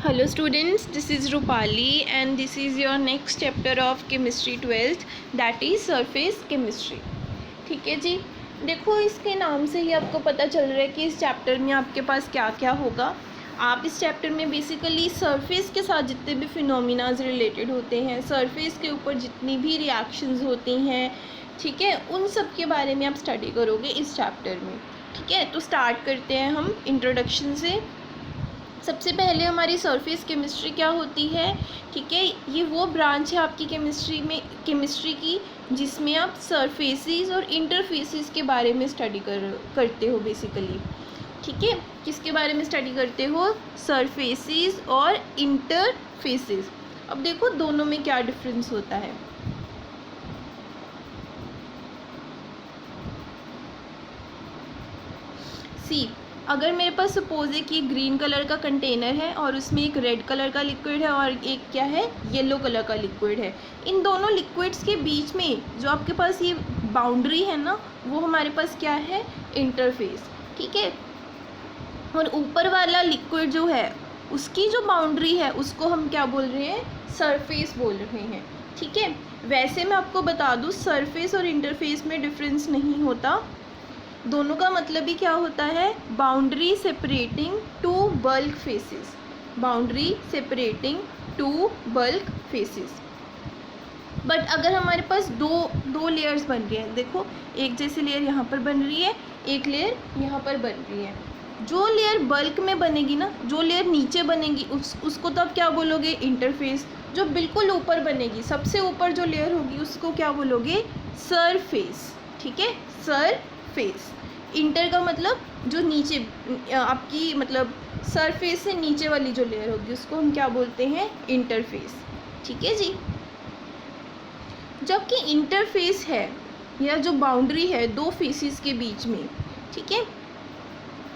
Hello students, this is Rupali and this is your next chapter of chemistry 12th, that is surface chemistry. ठीक है जी, देखो इसके नाम से ही आपको पता चल रहा है कि इस चैप्टर में आपके पास क्या क्या होगा। आप इस चैप्टर में बेसिकली सरफेस के साथ जितने भी फिनोमिनाज रिलेटेड होते हैं, सरफेस के ऊपर जितनी भी रिएक्शंस होती हैं, ठीक है, उन सब के बारे में आप स्टडी करोगे इस चैप्टर में। ठीक है, तो स्टार्ट करते हैं हम इंट्रोडक्शन से। सबसे पहले हमारी सरफेस केमिस्ट्री क्या होती है। ठीक है, ये वो ब्रांच है आपकी केमिस्ट्री की जिसमें आप सरफेसेस और इंटरफेसेस के बारे में स्टडी करते हो बेसिकली। ठीक है, किसके बारे में स्टडी करते हो? सरफेसेस और इंटरफेसेस। अब देखो दोनों में क्या डिफरेंस होता है। सी, अगर मेरे पास सपोज है कि ग्रीन कलर का कंटेनर है और उसमें एक रेड कलर का लिक्विड है और एक क्या है, येलो कलर का लिक्विड है। इन दोनों लिक्विड्स के बीच में जो आपके पास ये बाउंड्री है ना, वो हमारे पास क्या है? इंटरफेस। ठीक है, और ऊपर वाला लिक्विड जो है उसकी जो बाउंड्री है उसको हम क्या बोल रहे हैं? सरफेस बोल रहे हैं। ठीक है, वैसे मैं आपको बता दूँ सरफेस और इंटरफेस में डिफरेंस नहीं होता। दोनों का मतलब ही क्या होता है? Boundary separating two bulk phases. Boundary separating two bulk phases. But अगर हमारे पास दो लेयर्स बन रही हैं, देखो एक जैसी लेयर यहाँ पर बन रही है, एक लेयर यहाँ पर बन रही है। जो लेयर बल्क में बनेगी ना, जो लेयर नीचे बनेगी उसको तो आप क्या बोलोगे? इंटरफेस। जो बिल्कुल ऊपर बनेगी, सबसे ऊपर जो लेयर होगी उसको क्या बोलोगे? सरफेस। ठीक है, सरफेस। इंटर का मतलब जो नीचे आपकी मतलब सरफेस से नीचे वाली जो लेयर होगी उसको हम क्या बोलते हैं? इंटरफेस। ठीक है जी, जबकि इंटरफेस है या जो बाउंड्री है दो फेसेस के बीच में, ठीक है,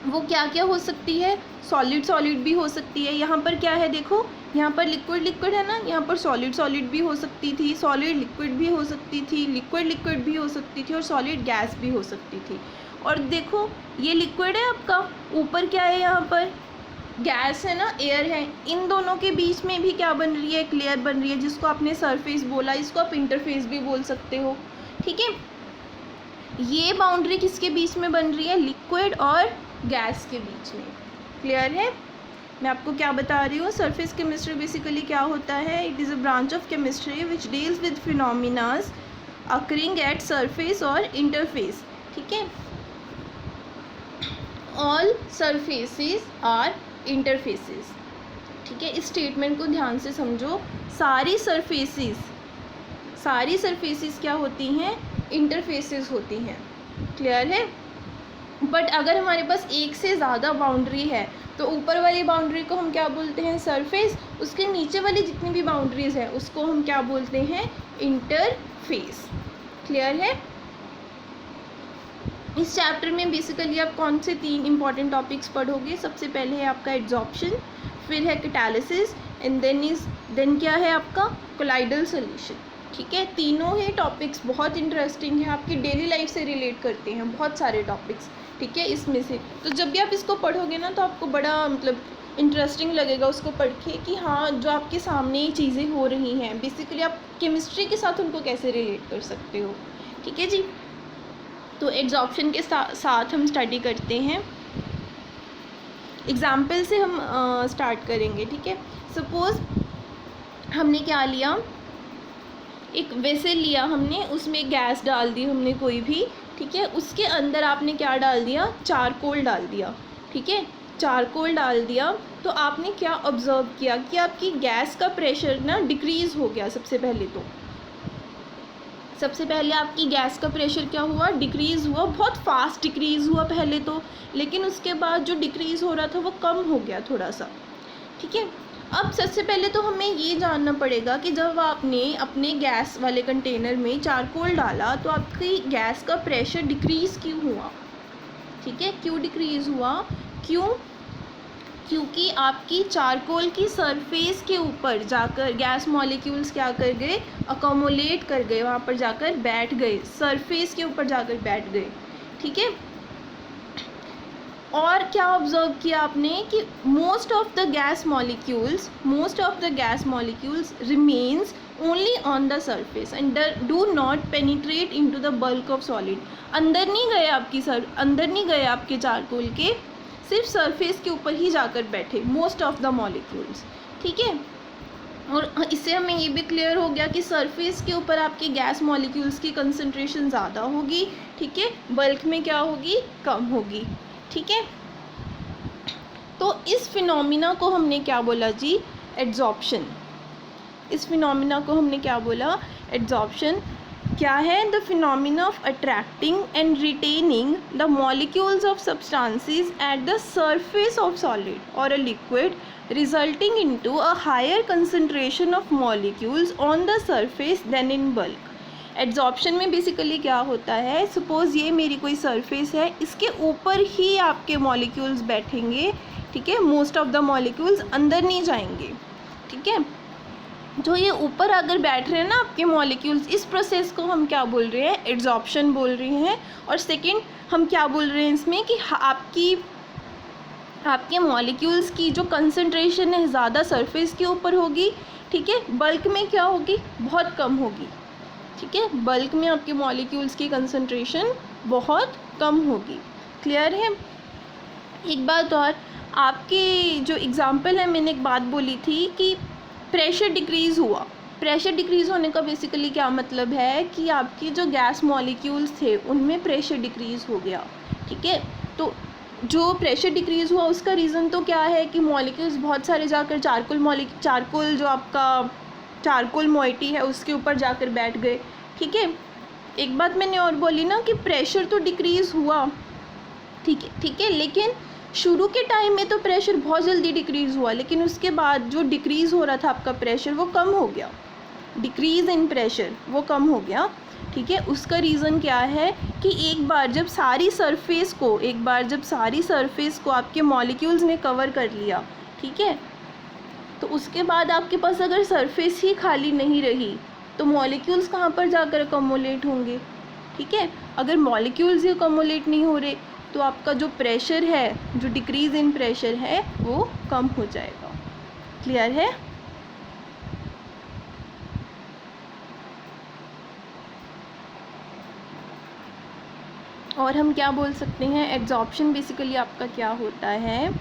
वो क्या क्या हो सकती है? सॉलिड भी हो सकती है। यहाँ पर क्या है, देखो यहाँ पर लिक्विड है ना, यहाँ पर सॉलिड भी हो सकती थी, सॉलिड लिक्विड भी हो सकती थी, लिक्विड भी हो सकती थी और सॉलिड गैस भी हो सकती थी। और देखो ये लिक्विड है आपका, ऊपर क्या है? यहाँ पर गैस है ना, एयर है। इन दोनों के बीच में भी क्या बन रही है? एक लेयर बन रही है जिसको आपने सरफेस बोला, इसको आप इंटरफेस भी बोल सकते हो। ठीक है, ये बाउंड्री किसके बीच में बन रही है? लिक्विड और गैस के बीच में। क्लियर है? मैं आपको क्या बता रही हूँ, सरफेस केमिस्ट्री बेसिकली क्या होता है? It is a branch of chemistry which deals with phenomenas occurring at surface और इंटरफेस। ठीक है, ऑल सरफेसेस आर इंटरफेसेस। ठीक है, इस स्टेटमेंट को ध्यान से समझो। सारी सरफेसेस क्या होती हैं? इंटरफेसेस होती हैं। क्लियर है? बट अगर हमारे पास एक से ज़्यादा बाउंड्री है तो ऊपर वाली बाउंड्री को हम क्या बोलते हैं? सरफेस। उसके नीचे वाली जितनी भी बाउंड्रीज है उसको हम क्या बोलते हैं? इंटरफेस। क्लियर है? इस चैप्टर में बेसिकली आप कौन से 3 इंपॉर्टेंट टॉपिक्स पढ़ोगे? सबसे पहले है आपका एड्जॉर्प्शन, फिर है कैटालिसिस एंड देन क्या है आपका? Colloidal solution. ठीक है, तीनों ही टॉपिक्स बहुत इंटरेस्टिंग है, आपकी डेली लाइफ से रिलेट करते हैं बहुत सारे टॉपिक्स। ठीक है, इसमें से तो जब भी आप इसको पढ़ोगे ना तो आपको बड़ा मतलब इंटरेस्टिंग लगेगा उसको पढ़ के कि हाँ जो आपके सामने ये चीज़ें हो रही हैं बेसिकली आप केमिस्ट्री के साथ उनको कैसे रिलेट कर सकते हो। ठीक है जी, तो एड्जॉर्प्शन के साथ हम स्टडी करते हैं। एग्जाम्पल से हम स्टार्ट करेंगे। ठीक है, सपोज़ हमने क्या लिया, एक वेसल लिया हमने, उसमें गैस डाल दी हमने कोई भी। ठीक है, उसके अंदर आपने क्या डाल दिया? चारकोल डाल दिया। ठीक है, चारकोल डाल दिया तो आपने क्या ऑब्जर्व किया कि आपकी गैस का प्रेशर ना डिक्रीज़ हो गया। सबसे पहले आपकी गैस का प्रेशर क्या हुआ? डिक्रीज़ हुआ, बहुत फास्ट डिक्रीज़ हुआ पहले तो, लेकिन उसके बाद जो डिक्रीज़ हो रहा था वो कम हो गया थोड़ा सा। ठीक है, अब सबसे पहले तो हमें ये जानना पड़ेगा कि जब आपने अपने गैस वाले कंटेनर में चारकोल डाला तो आपकी गैस का प्रेशर डिक्रीज़ क्यों हुआ? ठीक है, क्यों डिक्रीज़ हुआ? क्योंकि आपकी चारकोल की सरफेस के ऊपर जाकर गैस मॉलिक्यूल्स क्या कर गए? अकोमोलेट कर गए, वहाँ पर जाकर बैठ गए, सरफेस के ऊपर जाकर बैठ गए। ठीक है, और क्या ऑब्जर्व किया आपने कि most of the gas molecules remains only on the surface and do not penetrate into the bulk of solid. अंदर नहीं गए आपके चारकोल के, सिर्फ सरफेस के ऊपर ही जाकर बैठे मोस्ट ऑफ द मॉलिक्यूल्स। ठीक है, और इससे हमें ये भी क्लियर हो गया कि सरफेस के ऊपर आपके गैस मॉलिक्यूल्स की कंसंट्रेशन ज़्यादा होगी। ठीक है, बल्क में क्या होगी, कम होगी। ठीक है, तो इस फिनोमिना को हमने क्या बोला जी, एड्जॉर्प्शन। इस फिनोमिना को हमने क्या बोला, एड्जॉर्प्शन। क्या है, the phenomena of attracting and retaining the molecules of substances at the surface of solid और a liquid resulting into a higher concentration of molecules on the surface than in bulk. Adsorption में basically क्या होता है, suppose ये मेरी कोई surface है, इसके ऊपर ही आपके मॉलिक्यूल्स बैठेंगे। ठीक है, मोस्ट ऑफ द मॉलिक्यूल्स अंदर नहीं जाएंगे। ठीक है, जो ये ऊपर अगर बैठ रहे हैं ना आपके मॉलिक्यूल्स, इस प्रोसेस को हम क्या बोल रहे हैं, एड्जॉर्प्शन बोल रहे हैं। और सेकंड हम क्या बोल रहे हैं इसमें कि आपके मॉलिक्यूल्स की जो कंसंट्रेशन है ज़्यादा सरफेस के ऊपर होगी। ठीक है, बल्क में क्या होगी, बहुत कम होगी। ठीक है, बल्क में आपके मॉलिक्यूल्स की कंसंट्रेशन बहुत कम होगी। क्लियर है। एक बात और, आपके जो एग्जांपल है, मैंने एक बात बोली थी कि प्रेशर डिक्रीज़ हुआ। प्रेशर डिक्रीज़ होने का बेसिकली क्या मतलब है कि आपकी जो गैस मॉलिक्यूल्स थे उनमें प्रेशर डिक्रीज़ हो गया। ठीक है, तो जो प्रेशर डिक्रीज़ हुआ उसका रीज़न तो क्या है कि मॉलिक्यूल्स बहुत सारे जाकर चारकोल जो आपका चारकोल मोइटी है उसके ऊपर जाकर बैठ गए। ठीक है, एक बात मैंने और बोली ना कि प्रेशर तो डिक्रीज़ हुआ। ठीक है, लेकिन शुरू के टाइम में तो प्रेशर बहुत जल्दी डिक्रीज़ हुआ, लेकिन उसके बाद जो डिक्रीज़ हो रहा था आपका प्रेशर वो कम हो गया। डिक्रीज़ इन प्रेशर वो कम हो गया। ठीक है, उसका रीज़न क्या है कि एक बार जब सारी सरफेस को आपके मॉलिक्यूल्स ने कवर कर लिया, ठीक है, तो उसके बाद आपके पास अगर सरफेस ही खाली नहीं रही तो मॉलिक्यूल्स कहाँ पर जाकर अकोमोलेट होंगे। ठीक है, अगर मॉलिक्यूल्स ही अकोमोलेट नहीं हो रहे तो आपका जो प्रेशर है, जो डिक्रीज़ इन प्रेशर है, वो कम हो जाएगा। क्लियर है। और हम क्या बोल सकते हैं, एड्जॉर्प्शन बेसिकली आपका क्या होता है,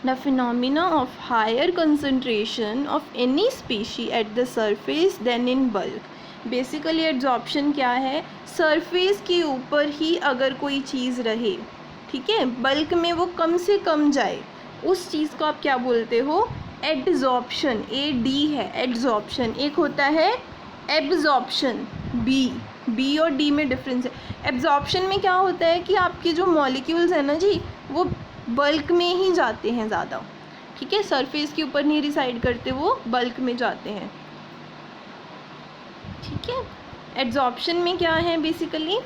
the phenomena of higher concentration of any species at the surface than in bulk. Basically adsorption क्या है, सरफेस के ऊपर ही अगर कोई चीज़ रहे, ठीक है, बल्क में वो कम से कम जाए, उस चीज़ को आप क्या बोलते हो, एड्जॉर्प्शन। AD है एड्जॉर्प्शन। एक होता है एब्जॉर्प्शन, बी और डी में डिफरेंस है। एब्जॉर्प्शन में क्या होता है कि आपके जो मॉलिक्यूल्स हैं ना जी, वो बल्क में ही जाते हैं ज़्यादा। ठीक है, सरफेस के ऊपर नहीं रिसाइड करते, वो बल्क में जाते हैं। ठीक है, एड्जॉर्प्शन में क्या है बेसिकली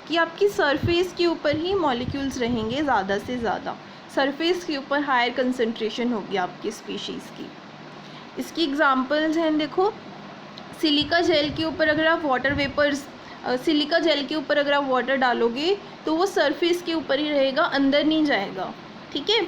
कि आपकी सरफेस के ऊपर ही मॉलिक्यूल्स रहेंगे ज़्यादा से ज़्यादा, सरफेस के ऊपर हायर कंसंट्रेशन होगी आपकी स्पीशीज़ की। इसकी एग्जांपल्स हैं, देखो, सिलिका जेल के ऊपर अगर आप सिलिका जेल के ऊपर अगर आप वाटर डालोगे तो वो सरफेस के ऊपर ही रहेगा, अंदर नहीं जाएगा। ठीक है,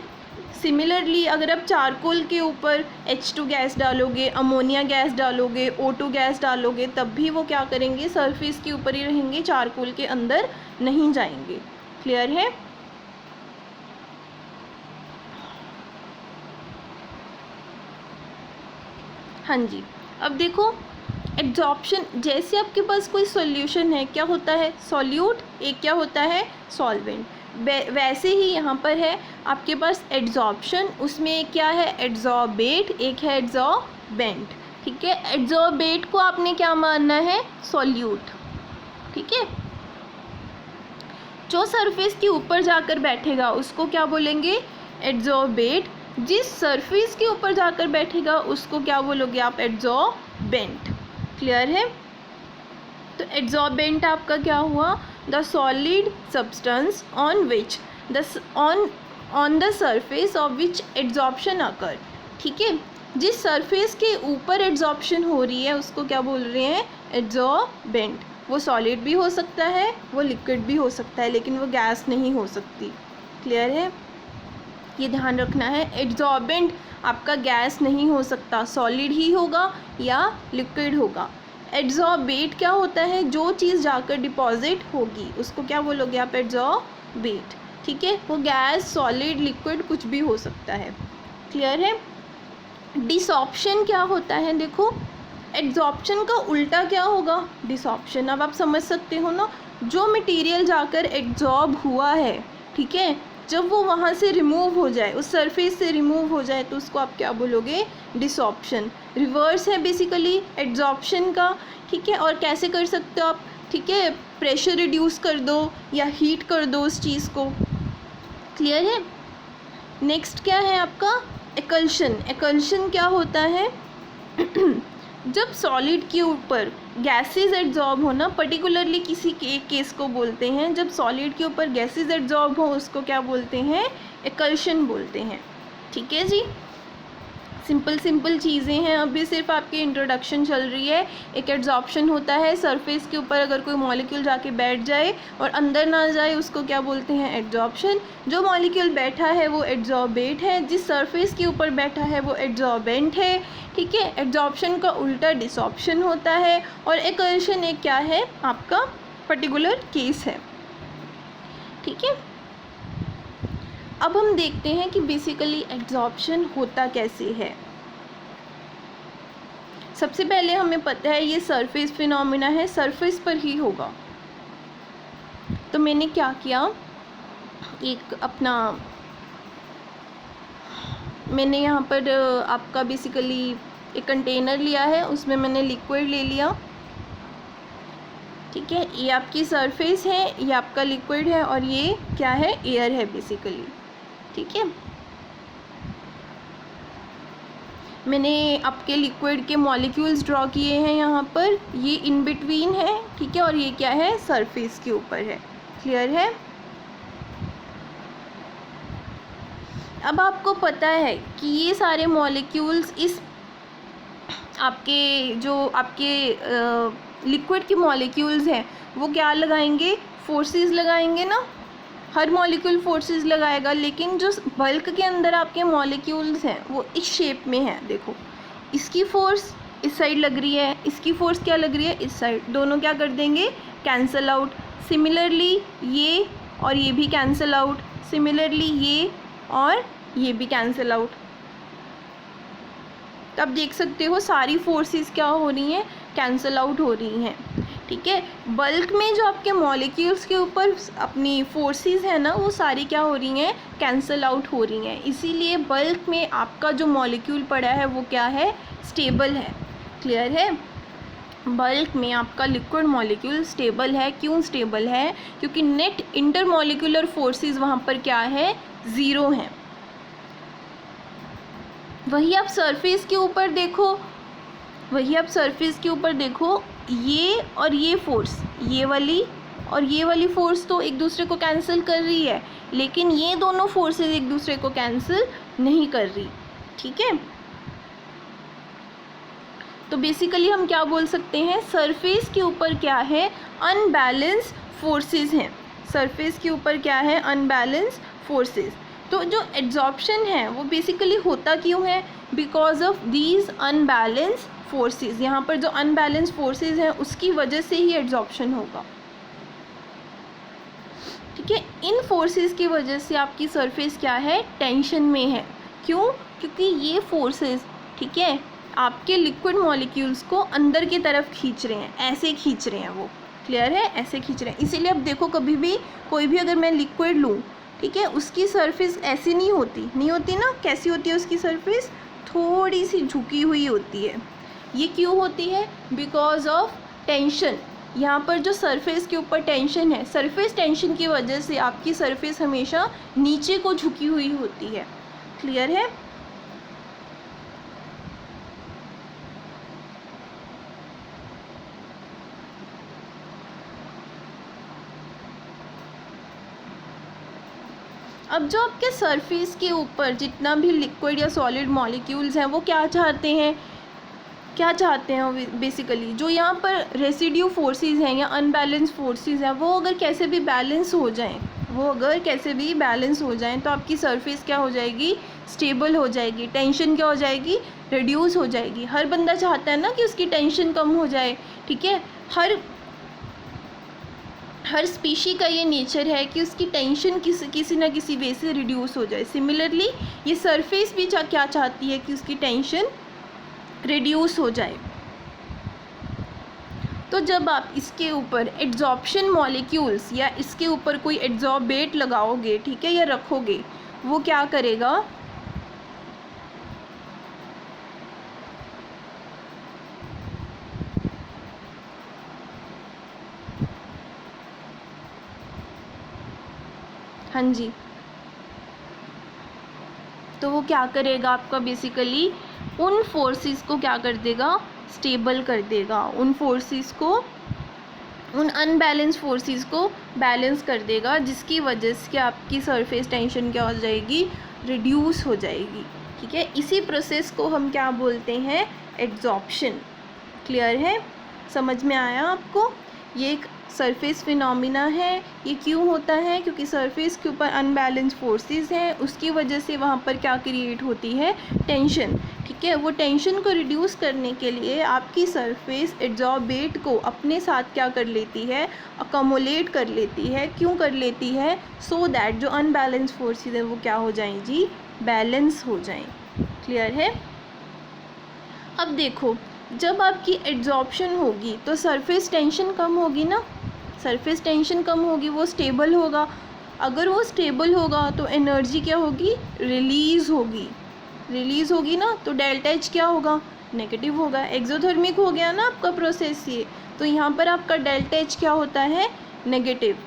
सिमिलरली अगर आप चारकोल के ऊपर H2 गैस डालोगे, अमोनिया गैस डालोगे, O2 गैस डालोगे, तब भी वो क्या करेंगे, सरफेस के ऊपर ही रहेंगे, चारकोल के अंदर नहीं जाएंगे। क्लियर है। हाँ जी, अब देखो एड्जॉर्प्शन, जैसे आपके पास कोई सॉल्यूशन है, क्या होता है, सॉल्यूट, एक क्या होता है, सॉल्वेंट। वैसे ही यहाँ पर है आपके पास एड्जॉर्प्शन, उसमें एक क्या है, एड्जॉर्बेट, एक है एड्जॉर्बेंट। ठीक है, एड्जॉर्बेट को आपने क्या मानना है, सॉल्यूट। ठीक है, जो सरफेस के ऊपर जाकर बैठेगा उसको क्या बोलेंगे, एड्जॉर्बेट। जिस सरफेस के ऊपर जाकर बैठेगा उसको क्या बोलोगे आप, एड्जॉर्बेंट। क्लियर है। तो एड्जॉर्बेंट आपका क्या हुआ, the solid substance on which on the surface of which adsorption occur. ठीक है, जिस सरफेस के ऊपर एड्जॉर्प्शन हो रही है उसको क्या बोल रहे हैं, एड्जॉर्बेंट। वो सॉलिड भी हो सकता है, वो लिक्विड भी हो सकता है, लेकिन वो गैस नहीं हो सकती। क्लियर है, ये ध्यान रखना है। एड्जॉर्बेंट आपका गैस नहीं हो सकता, सॉलिड ही होगा या लिक्विड होगा। एड्जॉर्बेट क्या होता है, जो चीज़ जाकर डिपॉजिट होगी उसको क्या बोलोगे आप, एड्जॉर्बेट, ठीक है। वो गैस, सॉलिड, लिक्विड कुछ भी हो सकता है, क्लियर है। डिसॉर्प्शन क्या होता है, देखो एड्जॉर्प्शन का उल्टा क्या होगा, डिसॉर्प्शन। अब आप समझ सकते हो ना, जो मटेरियल जाकर एड्जॉर्ब हुआ है, ठीक है, जब वो वहाँ से रिमूव हो जाए, उस सरफेस से रिमूव हो जाए, तो उसको आप क्या बोलोगे, डिसॉर्प्शन। रिवर्स है बेसिकली एड्जॉर्प्शन का, ठीक है। और कैसे कर सकते हो आप, ठीक है, प्रेशर रिड्यूस कर दो या हीट कर दो उस चीज़ को, क्लियर है। नेक्स्ट क्या है आपका, एक्सल्शन। एक्सल्शन क्या होता है जब सॉलिड के ऊपर गैसेस एड्जॉर्ब हो ना, पर्टिकुलरली किसी के एक केस को बोलते हैं, जब सॉलिड के ऊपर गैसेस एड्जॉर्ब हो उसको क्या बोलते हैं, एक्सल्शन बोलते हैं, ठीक है जी। सिंपल सिंपल चीज़ें हैं, अभी सिर्फ आपकी इंट्रोडक्शन चल रही है। एक एड्जॉर्प्शन होता है, सरफेस के ऊपर अगर कोई मॉलिक्यूल जाके बैठ जाए और अंदर ना जाए उसको क्या बोलते हैं, एड्जॉर्प्शन। जो मॉलिक्यूल बैठा है वो एड्जॉर्बेट है, जिस सरफेस के ऊपर बैठा है वो एड्जॉर्बेंट है, ठीक है। एड्जॉर्प्शन का उल्टा डिसॉर्प्शन होता है, और एक्सल्शन एक क्या है, आपका पर्टिकुलर केस है, ठीक है। अब हम देखते हैं कि बेसिकली एड्जॉर्प्शन होता कैसे है। सबसे पहले हमें पता है ये सरफेस फिनोमिना है, सरफेस पर ही होगा। तो मैंने क्या किया, एक अपना मैंने यहाँ पर आपका बेसिकली एक कंटेनर लिया है, उसमें मैंने लिक्विड ले लिया, ठीक है। ये आपकी सरफेस है, ये आपका लिक्विड है, और ये क्या है, एयर है बेसिकली, ठीक है। मैंने आपके लिक्विड के मॉलिक्यूल्स ड्रॉ किए हैं यहाँ पर, ये इन बिटवीन है, ठीक है, और ये क्या है, सरफेस के ऊपर है, क्लियर है। अब आपको पता है कि ये सारे मॉलिक्यूल्स इस आपके जो आपके लिक्विड के मॉलिक्यूल्स हैं वो क्या लगाएंगे, फोर्सेस लगाएंगे ना, हर मॉलिक्यूल फोर्सेस लगाएगा। लेकिन जो बल्क के अंदर आपके मॉलिक्यूल्स हैं वो इस शेप में है, देखो इसकी फोर्स इस साइड लग रही है, इसकी फोर्स क्या लग रही है, इस साइड, दोनों क्या कर देंगे, कैंसिल आउट। सिमिलरली ये और ये भी कैंसिल आउट, सिमिलरली ये और ये भी कैंसिल आउट। तो आप देख सकते हो सारी फोर्सेस क्या हो रही हैं, कैंसिल आउट हो रही हैं, ठीक है। बल्क में जो आपके मॉलिक्यूल्स के ऊपर अपनी फोर्सेस है ना, वो सारी क्या हो रही हैं, कैंसिल आउट हो रही हैं। इसीलिए बल्क में आपका जो मॉलिक्यूल पड़ा है वो क्या है, स्टेबल है, क्लियर है। बल्क में आपका लिक्विड मॉलिक्यूल स्टेबल है। क्यों स्टेबल है, क्योंकि नेट इंटरमॉलिक्यूलर फोर्सेस वहाँ पर क्या है, ज़ीरो हैं। वही आप सरफेस के ऊपर देखो, वही आप सरफेस के ऊपर देखो, ये और ये फोर्स, ये वाली और ये वाली फोर्स तो एक दूसरे को कैंसिल कर रही है, लेकिन ये दोनों फोर्सेस एक दूसरे को कैंसिल नहीं कर रही, ठीक है। तो बेसिकली हम क्या बोल सकते हैं, सरफेस के ऊपर क्या है, अनबैलेंस फोर्सेस हैं। सरफेस के ऊपर क्या है, अनबैलेंस फोर्सेस। तो जो एड्जॉर्प्शन है वो बेसिकली होता क्यों है, because of these unbalance forces. यहाँ पर जो अनबैलेंस फोर्सेस हैं उसकी वजह से ही एड्जॉर्प्शन होगा, ठीक है। इन फोर्सेस की वजह से आपकी सरफेस क्या है, टेंशन में है। क्यों, क्योंकि ये फोर्सेस, ठीक है, आपके लिक्विड मॉलिक्यूल्स को अंदर की तरफ खींच रहे हैं, ऐसे खींच रहे हैं वो, क्लियर है, ऐसे खींच रहे हैं। इसीलिए अब देखो कभी भी कोई भी अगर मैं लिक्विड लूँ, ठीक है, उसकी सरफेस ऐसी नहीं होती ना, कैसी होती है उसकी सरफेस, थोड़ी सी झुकी हुई होती है। ये क्यों होती है, बिकॉज ऑफ टेंशन। यहाँ पर जो सरफेस के ऊपर टेंशन है, सरफेस टेंशन की वजह से आपकी सरफेस हमेशा नीचे को झुकी हुई होती है, क्लियर है। अब जो आपके सरफेस के ऊपर जितना भी लिक्विड या सॉलिड मॉलिक्यूल्स हैं वो क्या चाहते हैं, बेसिकली जो यहाँ पर रेसिड्यू फोर्सेस हैं या अनबैलेंस फोर्सेस हैं वो अगर कैसे भी बैलेंस हो जाएं, वो अगर कैसे भी बैलेंस हो जाएं तो आपकी सरफेस क्या हो जाएगी, स्टेबल हो जाएगी, टेंशन क्या हो जाएगी, रिड्यूस हो जाएगी। हर बंदा चाहता है ना कि उसकी टेंशन कम हो जाए, ठीक है। हर स्पीशी का ये नेचर है कि उसकी टेंशन किसी ना किसी वे से रिड्यूस हो जाए। सिमिलरली ये सरफेस भी क्या चाहती है कि उसकी टेंशन रिड्यूस हो जाए। तो जब आप इसके ऊपर एड्जॉर्प्शन मॉलिक्यूल्स या इसके ऊपर कोई एड्जॉर्बेट लगाओगे, ठीक है, या रखोगे, वो क्या करेगा, हाँ जी, तो वो क्या करेगा आपका बेसिकली उन फोर्सेस को क्या कर देगा, स्टेबल कर देगा, उन फोर्सेस को, उन अनबैलेंस फोर्सेस को बैलेंस कर देगा, जिसकी वजह से आपकी सरफेस टेंशन क्या हो जाएगी, रिड्यूस हो जाएगी, ठीक है। इसी प्रोसेस को हम क्या बोलते हैं, एड्जॉर्प्शन। क्लियर है, समझ में आया आपको। ये एक सरफेस फिनोमिना है। ये क्यों होता है, क्योंकि सरफेस के ऊपर अनबैलेंस फोर्सेस हैं, उसकी वजह से वहाँ पर क्या क्रिएट होती है, टेंशन, ठीक है। वो टेंशन को रिड्यूस करने के लिए आपकी सरफेस एड्जॉर्बेट को अपने साथ क्या कर लेती है, अकोमोलेट कर लेती है। क्यों कर लेती है, सो दैट जो अनबैलेंस फोर्सेस है वो क्या हो जाएं जी, बैलेंस हो जाएं। क्लियर है। अब देखो, जब आपकी एड्जॉर्प्शन होगी तो सरफेस टेंशन कम होगी ना, सरफेस टेंशन कम होगी, वो स्टेबल होगा। अगर वो स्टेबल होगा तो एनर्जी क्या होगी, रिलीज़ होगी, रिलीज़ होगी ना, तो डेल्टा एच क्या होगा, नेगेटिव होगा। एक्सोथर्मिक हो गया ना आपका प्रोसेस ये, तो यहाँ पर आपका डेल्टा एच क्या होता है, नेगेटिव।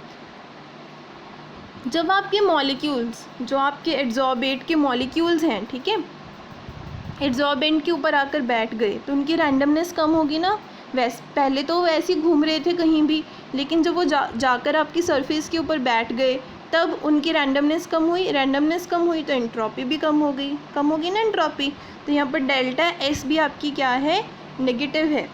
जब आपके मॉलिक्यूल्स, जो आपके एड्जॉर्बेट के मॉलिक्यूल्स हैं, ठीक है, एड्जॉर्बेंट के ऊपर आकर बैठ गए तो उनकी रैंडमनेस कम होगी ना। पहले तो वैसे ही घूम रहे थे कहीं भी, लेकिन जब वो जाकर आपकी सरफेस के ऊपर बैठ गए तब उनकी रैंडमनेस कम हुई। रैंडमनेस कम हुई तो एंट्रोपी भी कम हो गई, कम होगी ना एंट्रोपी। तो यहाँ पर डेल्टा एस भी आपकी क्या है, नेगेटिव है।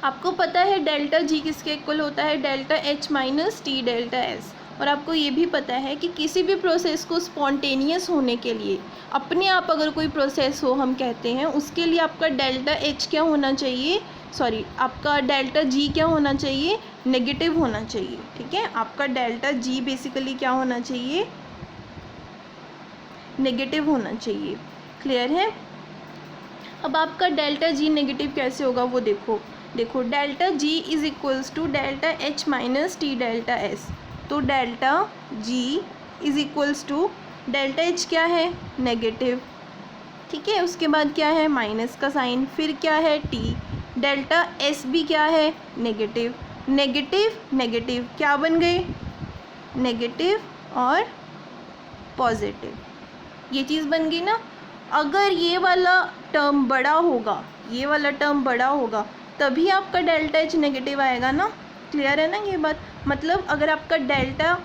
आपको पता है डेल्टा जी किसके इक्वल होता है, delta H minus T delta S. और आपको ये भी पता है कि किसी भी प्रोसेस को स्पॉन्टेनियस होने के लिए, अपने आप अगर कोई प्रोसेस हो हम कहते हैं, उसके लिए आपका डेल्टा एच क्या होना चाहिए, सॉरी आपका डेल्टा जी क्या होना चाहिए, नेगेटिव होना चाहिए, ठीक है। आपका डेल्टा जी बेसिकली क्या होना चाहिए, नेगेटिव होना चाहिए। क्लियर है। अब आपका डेल्टा जी नेगेटिव कैसे होगा वो देखो, delta G is equals to delta H minus T delta S. तो delta G is equals to delta H क्या है, नेगेटिव, ठीक है। उसके बाद क्या है, माइनस का साइन, फिर क्या है टी, डेल्टा एस भी क्या है, नेगेटिव, नेगेटिव नेगेटिव क्या बन गए, नेगेटिव और पॉजिटिव, ये चीज़ बन गई ना। अगर ये वाला टर्म बड़ा होगा, ये वाला टर्म बड़ा होगा, तभी आपका डेल्टा एच नेगेटिव आएगा ना। क्लियर है ना ये बात। मतलब अगर आपका डेल्टा,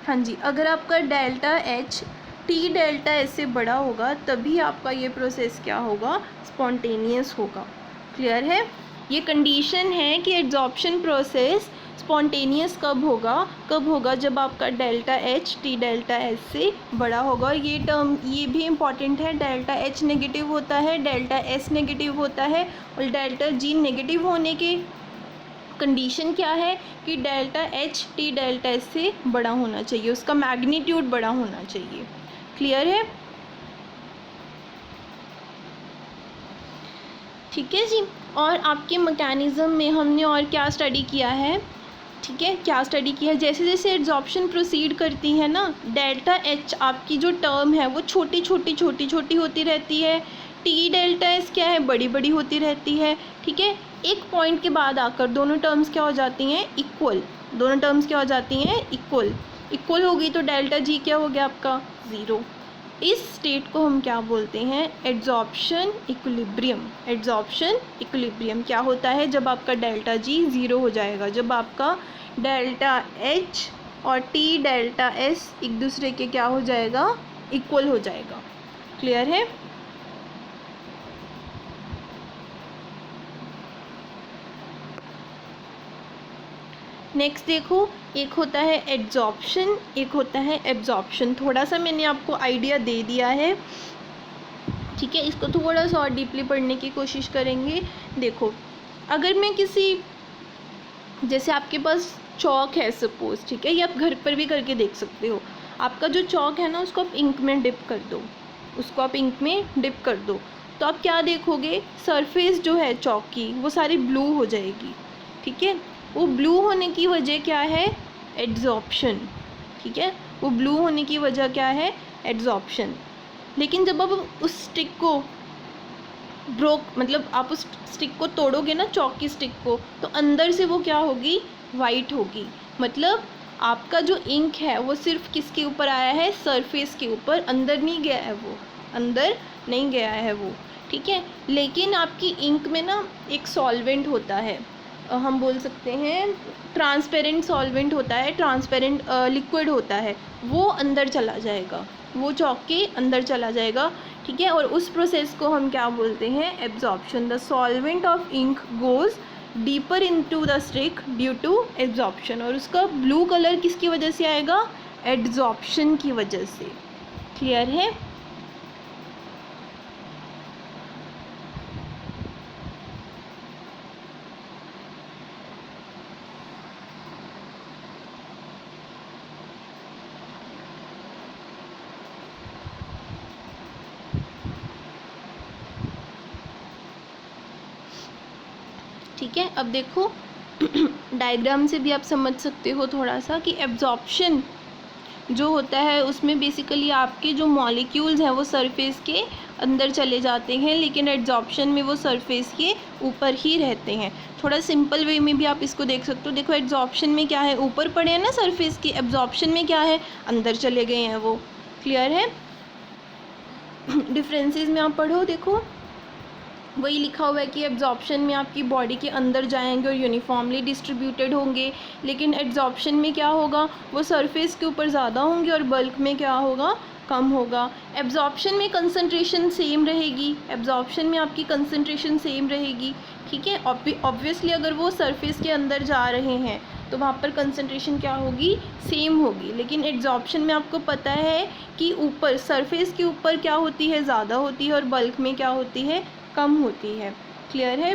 हाँ जी, अगर आपका delta H T delta S से बड़ा होगा तभी आपका ये प्रोसेस क्या होगा, स्पॉन्टेनियस होगा। क्लियर है। ये कंडीशन है कि एड्जॉर्प्शन प्रोसेस स्पॉन्टेनियस कब होगा, जब आपका delta H T delta S से बड़ा होगा। ये टर्म ये भी इम्पॉर्टेंट है, डेल्टा एच नेगेटिव होता है, डेल्टा एस नेगेटिव होता है, और डेल्टा जी नेगेटिव होने के कंडीशन क्या है कि delta H T delta S से बड़ा होना चाहिए, उसका मैग्नीट्यूड बड़ा होना चाहिए। क्लियर है। ठीक है जी। और आपके मैकेनिज़्म में हमने और क्या स्टडी किया है, ठीक है, क्या स्टडी किया है, जैसे जैसे एड्जॉर्प्शन प्रोसीड करती है ना, डेल्टा एच आपकी जो टर्म है वो छोटी छोटी होती रहती है, टी डेल्टा एस क्या है, बड़ी बड़ी होती रहती है, ठीक है। एक पॉइंट के बाद आकर दोनों टर्म्स क्या हो जाती हैं, इक्वल, दोनों टर्म्स क्या हो जाती हैं, इक्वल हो गई, तो डेल्टा जी क्या हो गया आपका, ज़ीरो। इस स्टेट को हम क्या बोलते हैं, एड्जॉर्प्शन इक्विलिब्रियम। एड्जॉर्प्शन इक्विलिब्रियम क्या होता है, जब आपका डेल्टा जी ज़ीरो हो जाएगा, जब आपका डेल्टा एच और टी डेल्टा एस एक दूसरे के क्या हो जाएगा, इक्वल हो जाएगा। क्लियर है। नेक्स्ट देखो, एक होता है एड्जॉर्प्शन, एक होता है एब्जॉर्प्शन। थोड़ा सा मैंने आपको आइडिया दे दिया है, ठीक है। इसको थोड़ा सा और डीपली पढ़ने की कोशिश करेंगे। देखो, अगर मैं किसी, जैसे आपके पास चौक है सपोज, ठीक है, ये आप घर पर भी करके देख सकते हो। आपका जो चौक है ना, उसको आप इंक में डिप कर दो, उसको आप इंक में डिप कर दो, तो आप क्या देखोगे, सरफेस जो है चौक की वो सारी ब्लू हो जाएगी, ठीक है। वो ब्लू होने की वजह क्या है, एड्जॉर्प्शन, ठीक है। वो ब्लू होने की वजह क्या है, एड्जॉर्प्शन। लेकिन जब आप उस स्टिक को मतलब आप उस स्टिक को तोड़ोगे ना, चौक की स्टिक को, तो अंदर से वो क्या होगी, वाइट होगी। मतलब आपका जो इंक है वो सिर्फ किसके ऊपर आया है, सरफेस के ऊपर, अंदर नहीं गया है वो, अंदर नहीं गया है वो, ठीक है। लेकिन आपकी इंक में ना एक सॉल्वेंट होता है, हम बोल सकते हैं ट्रांसपेरेंट सॉल्वेंट होता है, ट्रांसपेरेंट लिक्विड होता है, वो अंदर चला जाएगा, वो चौक के अंदर चला जाएगा, ठीक है। और उस प्रोसेस को हम क्या बोलते हैं, absorption. The solvent of ink goes deeper into the stick due to absorption. और उसका ब्लू कलर किसकी वजह से आएगा, एड्जॉर्प्शन की वजह से। क्लियर है। ठीक है, अब देखो डायग्राम से भी आप समझ सकते हो थोड़ा सा कि एब्जॉर्प्शन जो होता है उसमें बेसिकली आपके जो मॉलिक्यूल्स हैं वो सरफेस के अंदर चले जाते हैं, लेकिन एड्जॉर्प्शन में वो सरफेस के ऊपर ही रहते हैं। थोड़ा सिंपल वे में भी आप इसको देख सकते हो। देखो, एड्जॉर्प्शन में क्या है, ऊपर पड़े हैं ना सरफेस के, एब्जॉर्प्शन में क्या है, अंदर चले गए हैं वो। क्लियर है। डिफरेंसेस में आप पढ़ो, देखो वही लिखा हुआ है कि एब्जॉर्प्शन में आपकी बॉडी के अंदर जाएंगे और यूनिफॉर्मली डिस्ट्रीब्यूटेड होंगे, लेकिन एड्जॉर्प्शन में क्या होगा, वो सरफेस के ऊपर ज़्यादा होंगे और बल्क में क्या होगा, कम होगा। एब्जॉर्प्शन में कंसंट्रेशन सेम रहेगी, एब्जॉर्प्शन में आपकी कंसंट्रेशन सेम रहेगी, ठीक है। ऑब्वियसली अगर वो सरफेस के अंदर जा रहे हैं तो वहाँ पर कंसंट्रेशन क्या होगी, सेम होगी। लेकिन एड्जॉर्प्शन में आपको पता है कि ऊपर सरफेस के ऊपर क्या होती है, ज़्यादा होती है, और बल्क में क्या होती है, कम होती है। क्लियर है।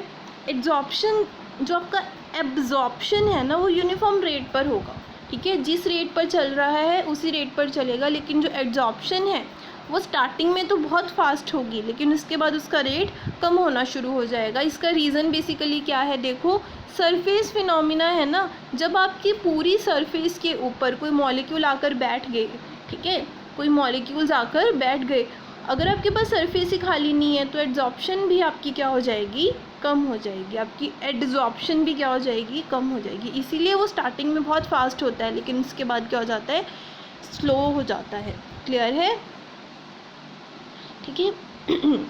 एड्जॉर्प्शन, जो आपका एब्जॉर्प्शन है ना, वो यूनिफॉर्म रेट पर होगा, ठीक है। जिस रेट पर चल रहा है उसी रेट पर चलेगा। लेकिन जो एड्जॉर्प्शन है वो स्टार्टिंग में तो बहुत फास्ट होगी, लेकिन उसके बाद उसका रेट कम होना शुरू हो जाएगा। इसका रीज़न बेसिकली क्या है, देखो सरफेस फिनोमिना है ना, जब आपकी पूरी सरफेस के ऊपर कोई मॉलिक्यूल आकर बैठ गए, ठीक है, कोई मॉलिक्यूल्स आकर बैठ गए, अगर आपके पास सरफेस ही खाली नहीं है तो एड्जॉर्प्शन भी आपकी क्या हो जाएगी, कम हो जाएगी। आपकी एड्जॉर्प्शन भी क्या हो जाएगी, कम हो जाएगी। इसीलिए वो स्टार्टिंग में बहुत फास्ट होता है, लेकिन उसके बाद क्या हो जाता है, स्लो हो जाता है। क्लियर है। ठीक है।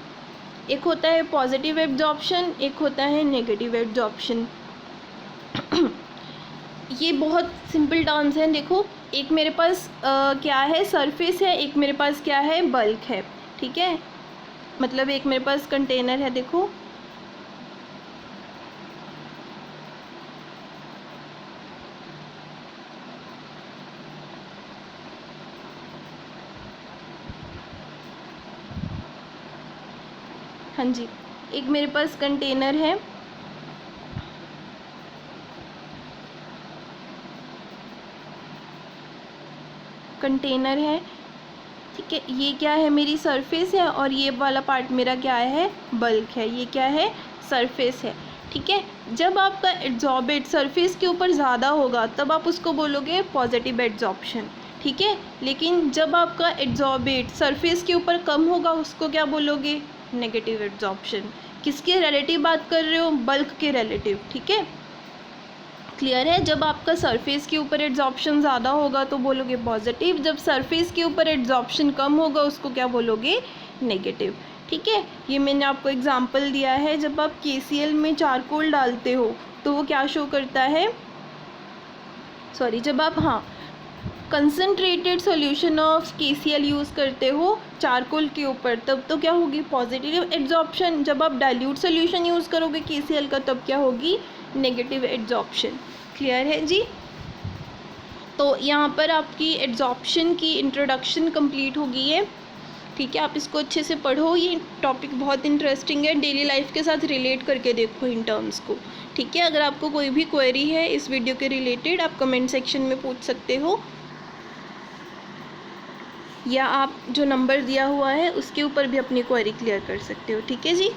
एक होता है पॉजिटिव एब्जॉर्प्शन, एक होता है नेगेटिव एब्जॉर्प्शन। ये बहुत सिंपल टर्म्स हैं। देखो, एक मेरे पास क्या है, सरफेस है, एक मेरे पास क्या है, बल्क है, ठीक है। मतलब एक मेरे पास कंटेनर है, देखो हाँ जी, एक मेरे पास कंटेनर है, कंटेनर है, ठीक है। ये क्या है, मेरी सरफेस है, और ये वाला पार्ट मेरा क्या है, बल्क है। ये क्या है, सरफेस है, ठीक है। जब आपका एड्जॉर्बेट सरफेस के ऊपर ज़्यादा होगा तब आप उसको बोलोगे पॉजिटिव एड्जॉर्प्शन, ठीक है। लेकिन जब आपका एड्जॉर्बेट सरफेस के ऊपर कम होगा उसको क्या बोलोगे, नेगेटिव एड्जॉर्प्शन। किसके रिलेटिव बात कर रहे हो, बल्क के रिलेटिव, ठीक है। क्लियर है। जब आपका सरफेस के ऊपर एड्जॉर्प्शन ज़्यादा होगा तो बोलोगे पॉजिटिव, जब सरफेस के ऊपर एड्जॉर्प्शन कम होगा उसको क्या बोलोगे, नेगेटिव, ठीक है। ये मैंने आपको एग्जांपल दिया है। जब आप KCl में चारकोल डालते हो तो वो क्या शो करता है, सॉरी, जब आप concentrated solution of KCl use करते हो चारकोल के ऊपर तब तो क्या होगी, पॉजिटिव एड्जॉर्प्शन। जब आप डाइल्यूट सॉल्यूशन यूज़ करोगे KCl का तब क्या होगी, नेगेटिव एड्जॉर्प्शन। क्लियर है जी? तो यहाँ पर आपकी एड्जॉर्प्शन की इंट्रोडक्शन कंप्लीट हो गई है। ठीक है, आप इसको अच्छे से पढ़ो, ये टॉपिक बहुत इंटरेस्टिंग है, डेली लाइफ के साथ रिलेट करके देखो इन टर्म्स को। ठीक है, अगर आपको कोई भी क्वेरी है इस वीडियो के रिलेटेड आप कमेंट सेक्शन में पूछ सकते हो, या आप जो नंबर दिया हुआ है उसके ऊपर भी अपनी क्वेरी क्लियर कर सकते हो। ठीक है जी।